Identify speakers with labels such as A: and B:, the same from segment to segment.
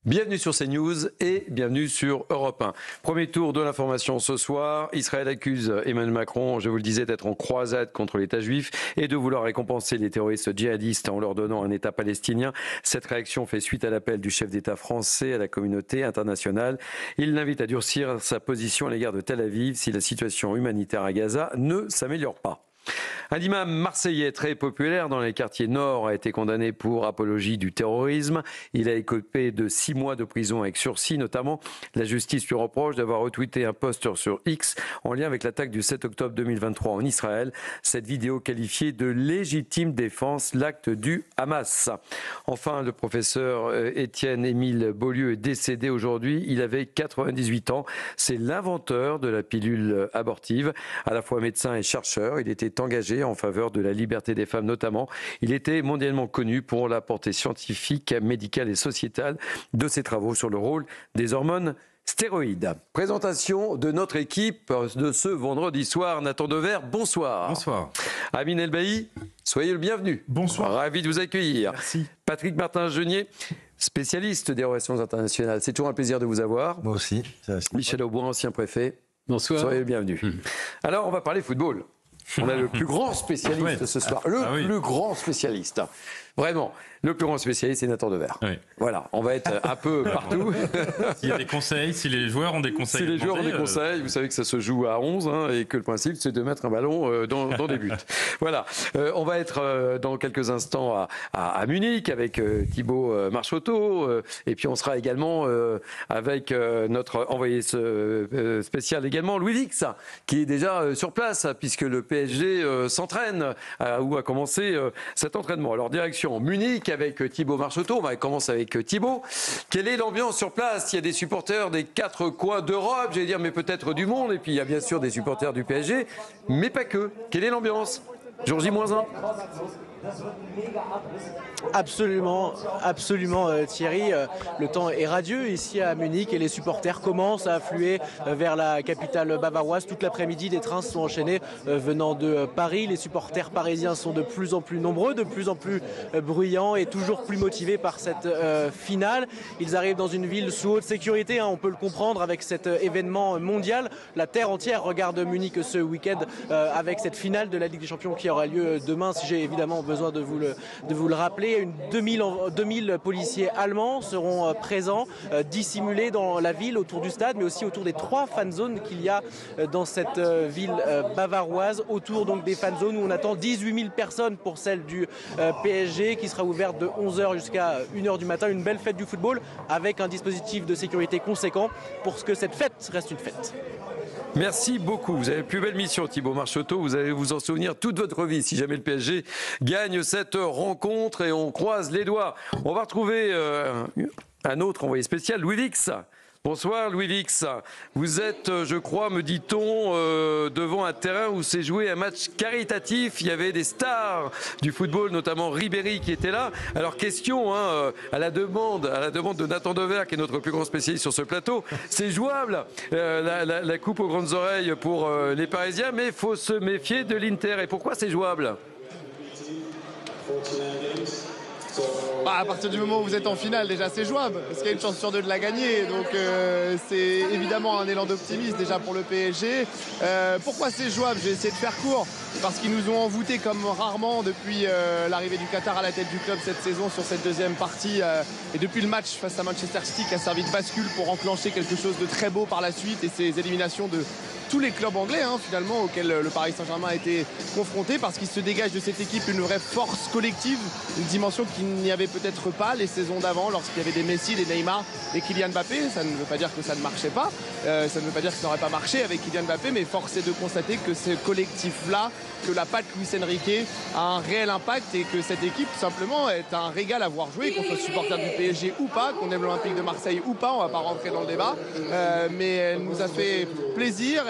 A: Bienvenue sur CNews et bienvenue sur Europe 1. Premier tour de l'information ce soir. Israël accuse Emmanuel Macron, je vous le disais, d'être en croisade contre l'État juif et de vouloir récompenser les terroristes djihadistes en leur donnant un État palestinien. Cette réaction fait suite à l'appel du chef d'État français à la communauté internationale. Il l'invite à durcir sa position à l'égard de Tel Aviv si la situation humanitaire à Gaza ne s'améliore pas. Un imam marseillais très populaire dans les quartiers nord a été condamné pour apologie du terrorisme. Il a écopé de 6 mois de prison avec sursis. Notamment, la justice lui reproche d'avoir retweeté un post sur X en lien avec l'attaque du 7 octobre 2023 en Israël. Cette vidéo qualifiée de légitime défense, l'acte du Hamas. Enfin, le professeur Étienne-Émile Beaulieu est décédé aujourd'hui. Il avait 98 ans. C'est l'inventeur de la pilule abortive. À la fois médecin et chercheur, il était engagé en faveur de la liberté des femmes notamment. Il était mondialement connu pour la portée scientifique, médicale et sociétale de ses travaux sur le rôle des hormones stéroïdes. Présentation de notre équipe de ce vendredi soir. Nathan Dever, bonsoir.
B: Bonsoir.
A: Amine Elbaï, soyez le bienvenu.
B: Bonsoir.
A: Ravi de vous accueillir.
B: Merci.
A: Patrick Martin-Genier, spécialiste des relations internationales. C'est toujours un plaisir de vous avoir.
B: Moi aussi.
A: Michel Aubois, ancien préfet.
C: Bonsoir.
A: Soyez le bienvenu. Alors, on va parler football. On a le plus grand spécialiste ce soir. Le plus grand spécialiste. Vraiment. Le plus grand spécialiste, c'est Nathan Dever.
C: Oui.
A: Voilà, on va être un peu partout.
C: S'il y a des conseils, si les joueurs ont des conseils.
A: Si les joueurs ont des conseils, vous savez que ça se joue à 11 et que le principe, c'est de mettre un ballon dans des buts. Voilà. On va être dans quelques instants à Munich avec Thibaut Marcheteau. Et puis on sera également avec notre envoyé spécial également, Louis Vix, qui est déjà sur place puisque le PSG s'entraîne ou a commencé cet entraînement. Alors direction Munich avec Thibaut Marcheteau. On va commencer avec Thibaut. Quelle est l'ambiance sur place? Il y a des supporters des 4 coins d'Europe, j'allais dire, mais peut-être du monde. Et puis il y a bien sûr des supporters du PSG, mais pas que. Quelle est l'ambiance? Jour J-1.
D: Absolument, Thierry. Le temps est radieux ici à Munich et les supporters commencent à affluer vers la capitale bavaroise. Toute l'après-midi, des trains sont enchaînés venant de Paris. Les supporters parisiens sont de plus en plus nombreux, de plus en plus bruyants et toujours plus motivés par cette finale. Ils arrivent dans une ville sous haute sécurité, on peut le comprendre avec cet événement mondial. La terre entière regarde Munich ce week-end avec cette finale de la Ligue des Champions qui aura lieu demain, si j'ai évidemment besoin de vous le rappeler. 2000 policiers allemands seront présents, dissimulés dans la ville, autour du stade, mais aussi autour des 3 fan zones qu'il y a dans cette ville bavaroise. Autour donc des fan zones où on attend 18 000 personnes pour celle du PSG qui sera ouverte de 11h jusqu'à 1h du matin. Une belle fête du football avec un dispositif de sécurité conséquent pour que cette fête reste une fête.
A: Merci beaucoup. Vous avez la plus belle mission, Thibaut Marcheteau. Vous allez vous en souvenir toute votre vie si jamais le PSG gagne cette rencontre et on croise les doigts. On va retrouver un autre envoyé spécial, Louis Vix. Bonsoir Louis Vix. Vous êtes, je crois, me dit-on, devant un terrain où s'est joué un match caritatif. Il y avait des stars du football, notamment Ribéry qui était là. Alors question, à la demande de Nathan Dever, qui est notre plus grand spécialiste sur ce plateau, c'est jouable la coupe aux grandes oreilles pour les Parisiens, mais il faut se méfier de l'Inter. Et pourquoi c'est jouable ?
E: À partir du moment où vous êtes en finale, déjà c'est jouable, parce qu'il y a une chance sur 2 de la gagner. Donc c'est évidemment un élan d'optimisme déjà pour le PSG. Pourquoi c'est jouable? J'ai essayé de faire court, parce qu'ils nous ont envoûtés comme rarement depuis l'arrivée du Qatar à la tête du club cette saison sur cette deuxième partie. Et depuis le match face à Manchester City qui a servi de bascule pour enclencher quelque chose de très beau par la suite et ces éliminations de tous les clubs anglais finalement auxquels le Paris Saint-Germain a été confronté, parce qu'il se dégage de cette équipe une vraie force collective, une dimension qu'il n'y avait peut-être pas les saisons d'avant lorsqu'il y avait des Messi, des Neymar et Kylian Mbappé. Ça ne veut pas dire que ça ne marchait pas, ça ne veut pas dire que ça n'aurait pas marché avec Kylian Mbappé, mais force est de constater que ce collectif-là, que la patte Luis Enrique a un réel impact et que cette équipe tout simplement est un régal à voir jouer, qu'on soit supporter du PSG ou pas, qu'on aime l'Olympique de Marseille ou pas, on va pas rentrer dans le débat, mais elle nous a fait plaisir,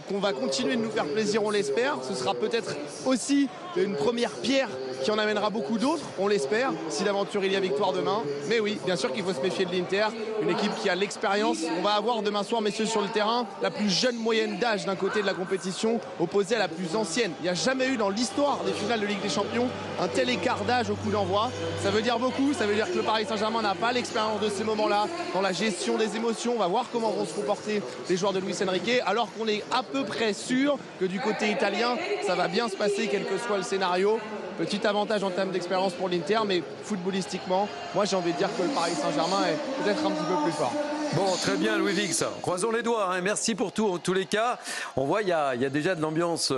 E: qu'on va continuer de nous faire plaisir, on l'espère. Ce sera peut-être aussi une première pierre qui en amènera beaucoup d'autres, on l'espère, si d'aventure il y a victoire demain. Mais oui, bien sûr qu'il faut se méfier de l'Inter, une équipe qui a l'expérience. On va avoir demain soir, messieurs, sur le terrain, la plus jeune moyenne d'âge d'un côté de la compétition, opposée à la plus ancienne. Il n'y a jamais eu dans l'histoire des finales de Ligue des Champions un tel écart d'âge au coup d'envoi. Ça veut dire beaucoup, ça veut dire que le Paris Saint-Germain n'a pas l'expérience de ces moments-là, dans la gestion des émotions. On va voir comment vont se comporter les joueurs de Luis Enrique, alors qu'on est à peu près sûr que du côté italien, ça va bien se passer, quel que soit le scénario. Petit avantage en termes d'expérience pour l'Inter, mais footballistiquement, moi j'ai envie de dire que le Paris Saint-Germain est peut-être un petit peu plus fort.
A: Bon, très bien, Louis Vix. Croisons les doigts. Hein. Merci pour tout, en tous les cas. On voit, il y a déjà de l'ambiance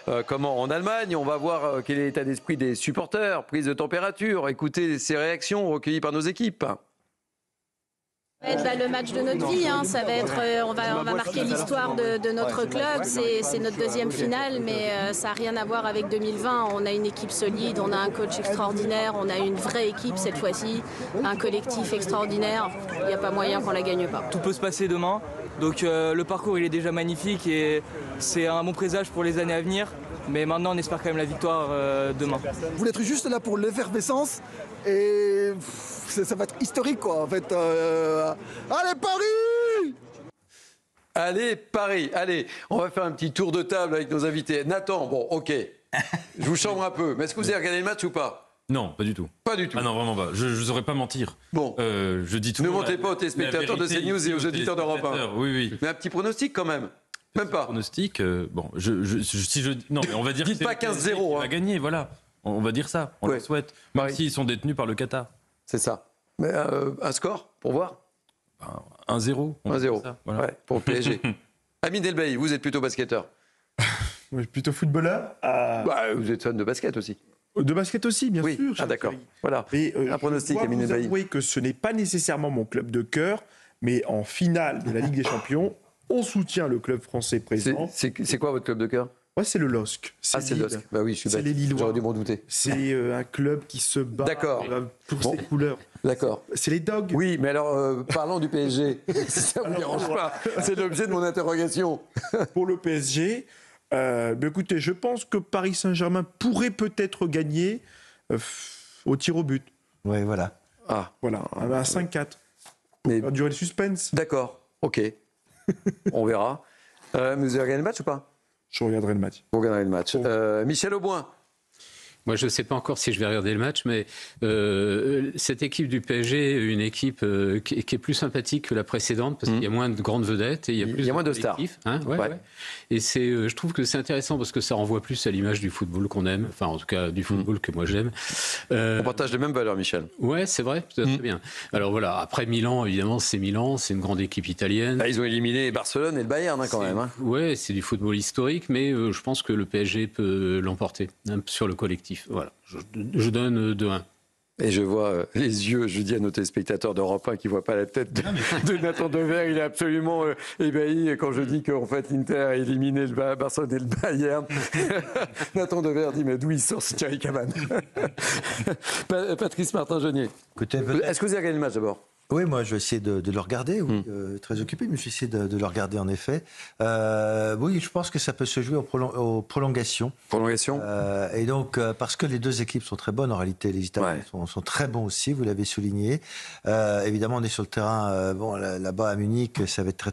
A: en Allemagne. On va voir quel est l'état d'esprit des supporters, prise de température, écouter ces réactions recueillies par nos équipes.
B: Le match de notre vie, hein. Ça va être, on va marquer l'histoire de notre club. C'est notre deuxième finale, mais ça n'a rien à voir avec 2020. On a une équipe solide, on a un coach extraordinaire, on a une vraie équipe cette fois-ci, un collectif extraordinaire. Il n'y a pas moyen qu'on la gagne pas.
F: Tout peut se passer demain, donc le parcours il est déjà magnifique et c'est un bon présage pour les années à venir. Mais maintenant on espère quand même la victoire demain.
G: Vous voulez être juste là pour l'effervescence et ça va être historique quoi en fait. Allez Paris!
A: Allez Paris, allez, on va faire un petit tour de table avec nos invités. Nathan, bon ok, je vous chambre un peu, mais est-ce que vous avez regardé le match ou pas?
C: Non, pas du tout.
A: Pas du tout.
C: Ah non, vraiment pas. Je ne saurais pas mentir.
A: Bon,
C: je dis tout.
A: ne mentez pas aux téléspectateurs de CNews et aux auditeurs d'Europe 1.
C: Oui, oui.
A: Mais un petit pronostic quand même. Même pas.
C: Pronostic, bon, non, mais on va dire
A: Dites
C: que
A: pas
C: c'est le
A: 15-0,
C: PSG qui
A: hein.
C: va gagner, voilà. On va dire ça, on le souhaite. Même
A: Oui.
C: s'ils sont détenus par le Qatar.
A: C'est ça. Mais un score pour voir?
C: 1-0.
A: 1-0.
C: Voilà.
A: Ouais, pour le PSG. Amine Delbey, vous êtes plutôt basketteur.
H: Moi, je suis plutôt footballeur.
A: Bah, vous êtes fan de basket aussi.
H: De basket aussi, bien
A: Oui.
H: sûr.
A: Ah d'accord. Voilà.
H: Mais
A: un pronostic,
H: je dois
A: Amine
H: vous
A: Delbey.
H: avouer que ce n'est pas nécessairement mon club de cœur, mais en finale de la Ligue des Champions, on soutient le club français présent.
A: C'est quoi votre club de cœur?
H: Ouais, c'est le LOSC.
A: Ah, c'est le
H: Lille.
A: LOSC. Bah oui, je suis
H: C'est
A: bête.
H: les Lillois.
A: J'aurais dû m'en douter.
H: C'est un club qui se bat
A: D'accord.
H: pour
A: Bon.
H: ses couleurs.
A: D'accord.
H: C'est les Dogs.
A: Oui, mais alors, parlons du PSG. Si ça ne vous dérange pas, c'est l'objet de mon interrogation.
H: Pour le PSG, mais écoutez, je pense que Paris Saint-Germain pourrait peut-être gagner au tir au but.
I: Oui, voilà.
A: Ah,
H: Voilà, à 5-4.
A: mais
H: Va durer le suspense.
A: d'accord, ok. On verra. Vous avez regardé le match ou pas?
H: Je regarderai le match.
A: Vous regarderez le match. Michel Auboin.
J: Moi, je ne sais pas encore si je vais regarder le match, mais cette équipe du PSG est une équipe qui est plus sympathique que la précédente parce qu'il y a moins de grandes vedettes et il y a plus
A: moins de stars.
J: Hein, ouais,
A: Ouais.
J: ouais. Et je trouve que c'est intéressant parce que ça renvoie plus à l'image du football qu'on aime, enfin en tout cas du football que moi j'aime.
A: On partage les mêmes valeurs, Michel.
J: Ouais, c'est vrai, c'est très bien. Alors voilà, après Milan, évidemment, c'est une grande équipe italienne.
A: Là, ils ont éliminé Barcelone et le Bayern quand même. Hein.
J: Ouais, c'est du football historique, mais je pense que le PSG peut l'emporter sur le collectif. Voilà, je donne 2-1.
A: Et je vois les yeux, je dis à nos téléspectateurs d'Europe 1 qui ne voient pas la tête de Nathan Dever, il est absolument ébahi quand je dis qu'en fait l'Inter a éliminé le Barcelone et le Bayern. Nathan Dever dit mais d'où il sort ce Thierry Cavane? Patrice Martin-Genier.
I: Écoutez,
A: Est-ce que vous avez regardé le match d'abord?
I: oui, moi, je vais essayer de le regarder. Oui, très occupé, mais je vais essayer de le regarder en effet. Oui, je pense que ça peut se jouer aux prolongations.
A: Prolongation.
I: Et donc, parce que les deux équipes sont très bonnes, en réalité, les Italiens sont très bons aussi, vous l'avez souligné. Évidemment, on est sur le terrain, bon, là-bas à Munich, ça va être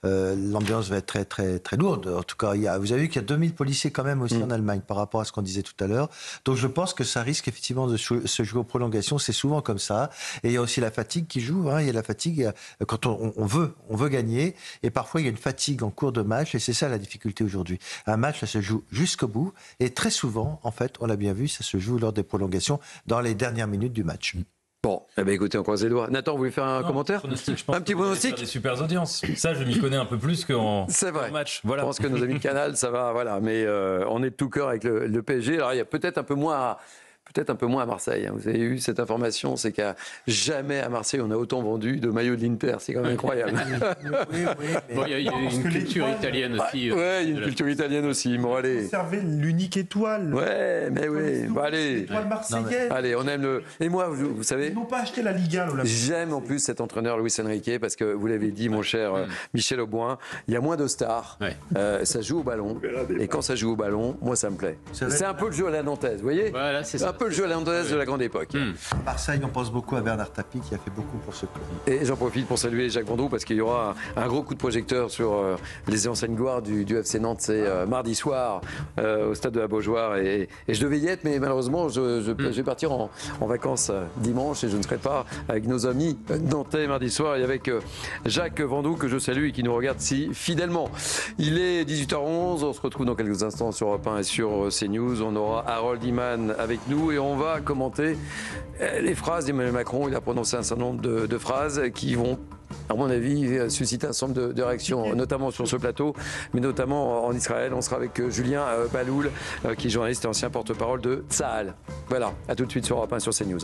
I: l'ambiance va être très, très, très lourde. En tout cas, vous avez vu qu'il y a 2000 policiers quand même aussi en Allemagne, par rapport à ce qu'on disait tout à l'heure. Donc, je pense que ça risque effectivement de se jouer aux prolongations. C'est souvent comme ça. Et il y a aussi la fatigue qui joue. Hein. Il y a la fatigue quand on veut gagner. Et parfois, il y a une fatigue en cours de match. Et c'est ça la difficulté aujourd'hui. Un match, ça se joue jusqu'au bout. Et très souvent, en fait, on l'a bien vu, ça se joue lors des prolongations, dans les dernières minutes du match.
A: Bon, eh ben écoutez, on croise les doigts. Nathan, vous voulez faire un commentaire? Un petit pronostic?
C: Des super audiences. Ça, je m'y connais un peu plus qu'en match. Voilà.
A: Je pense que nos amis de Canal, ça va, voilà. Mais on est de tout cœur avec le PSG. Alors, il y a peut-être un peu moins Peut-être un peu moins à Marseille. Vous avez eu cette information, c'est qu'à jamais à Marseille on a autant vendu de maillots de l'Inter. C'est quand même incroyable.
J: Bon, il y a une culture italienne aussi.
A: Oui, il y a une culture italienne aussi. Bon, allez.
H: Conserver l'unique étoile.
A: Ouais, mais oui. Bon, allez.
H: L'étoile marseillaise.
A: Allez, on aime le. Et moi, vous savez.
H: Ils n'ont pas acheté la Ligue 1.
A: J'aime en plus cet entraîneur Luis Enrique parce que vous l'avez dit, mon cher Michel Auboin, il y a moins de stars. Ça joue au ballon. Et quand ça joue au ballon, moi ça me plaît. C'est un peu le jeu à la nantaise, vous voyez.
J: Voilà, c'est ça.
A: Un peu le jeu à la nantaise de la grande époque.
I: À Marseille, on pense beaucoup à Bernard Tapie qui a fait beaucoup pour ce club.
A: Et j'en profite pour saluer Jacques Vendroux parce qu'il y aura un gros coup de projecteur sur les anciennes gloires du FC Nantes. C'est mardi soir au stade de la Beaujoire. Et je devais y être, mais malheureusement, je vais partir en vacances dimanche et je ne serai pas avec nos amis nantais mardi soir et avec Jacques Vendroux que je salue et qui nous regarde si fidèlement. Il est 18h11, on se retrouve dans quelques instants sur Europe 1 et sur CNews. On aura Harold Iman avec nous et on va commenter les phrases d'Emmanuel Macron. Il a prononcé un certain nombre de phrases qui vont, à mon avis, susciter un certain nombre de réactions, notamment sur ce plateau, mais notamment en Israël. On sera avec Julien Baloul, qui est journaliste et ancien porte-parole de Tsahal. Voilà, à tout de suite sur Europe 1 sur CNews.